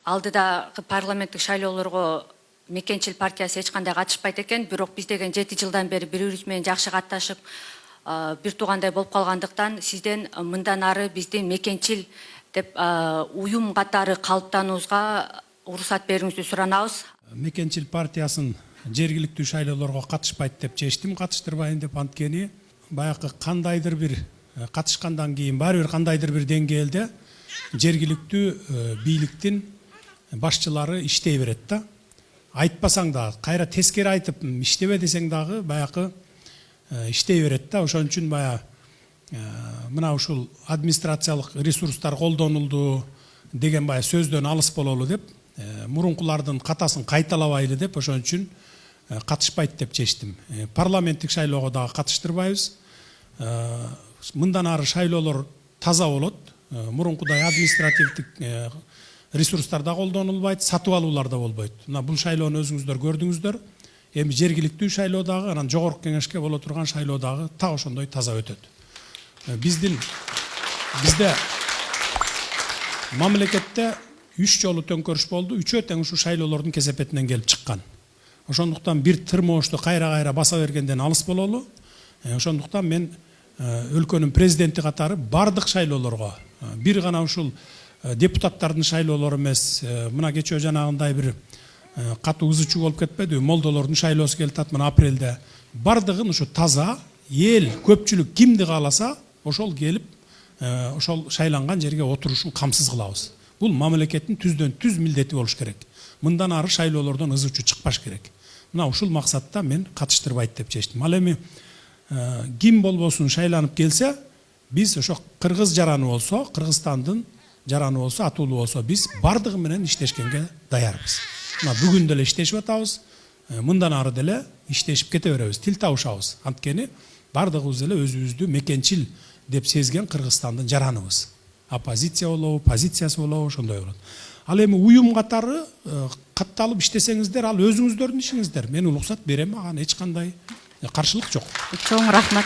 алдыдагы парламенттик шайлоолорго Мекенчил партиясы эч кандай катышпайт экен, бирок биз деген 7 жылдан бери бири-бирибиз менен жакшы катташып, бир туугандай болуп калгандыктан сизден мындан ары биздин Мекенчил деп уюм катары калыптануубузга уруксат берүүңүздү суранабыз. Мекенчил партиясын жергиликтүү шайлоолорго катышпайт деп чечтим, катыштырбайын деп. Анткени баягы кандайдыр бир катышкандан кийин баары бир кандайдыр бир деңгээлде жергиликтүү бийликтин башчылары иштей берет да. Айтпасаң да, кайра тескери айтып иштебе десең дагы баягы иштей берет да. Ошон үчүн мына ушул администрациялык ресурстар колдонулду деген сөздөн алыс бололу деп, мурункулардын катасын кайталабайлы деп, ошон үчүн катышпайт деп чечтим. Парламенттик шайлоого дагы катыштырбайбыз. Мындан ары шайлоолор таза болот. Мурункудай административдик ресурстар да колдонулбайт, сатып алуулар да болбойт. Мына бул шайлоону өзүңүздөр көрдүңүздөр. Эми жергиликтүү шайлоодагы, анан жогорку кеңешке боло турган шайлоодагы так ошондой таза өтөт. Бизде мамлекетте 3 жолу төңкөрүш болду. Үчөө тең ушу шайлоолордун кесепетинен келип чыккан. Ошондуктан бир тырмоочту кайра баса бергенден алыс бололу. Ошондуктан мен өлкөнүн президенти катары бардык шайлоолорго, бир гана ушул депутаттардын шайлоолору эмес, мына кечээ жанагындай бир катуу ызычуу болуп кетпеди, молдолордун шайлоосу келип атат мына апрелде. Бардыгын ушу таза, эл, көпчүлүк кимди кааласа, ошол келип, ошол шайланган жерге отурушун камсыз кылабыз. Бул мамлекеттин түздөн түз милдети болуш керек. Мындан ары шайлоолордон ызычуу чыкпаш керек. Мына ушул максатта мен катыштырбайт деп чечтим. Ал эми ким болбосун шайланып келсе, биз ошо кыргыз жараны болсо, Кыргызстандын жараны болсо, атуулуу болсо, биз бардыгы менен иштешкенге даярбыз. Мына бүгүн деле иштешип атабыз, мындан ары деле иштешип кете беребиз, тил табышабыз. Анткени бардыгыбыз деле өзүбүздү Мекенчил деп сезген Кыргызстандын жараныбыз. Оппозиция болобу, позициясы болобу, ошондой болот. Ал эми уюм катары катталып иштесеңиздер, ал өзүңүздөрдүн ишиңиздер. Мен уруксат берем, ага эч кандай каршылык жок. Чоң рахмат.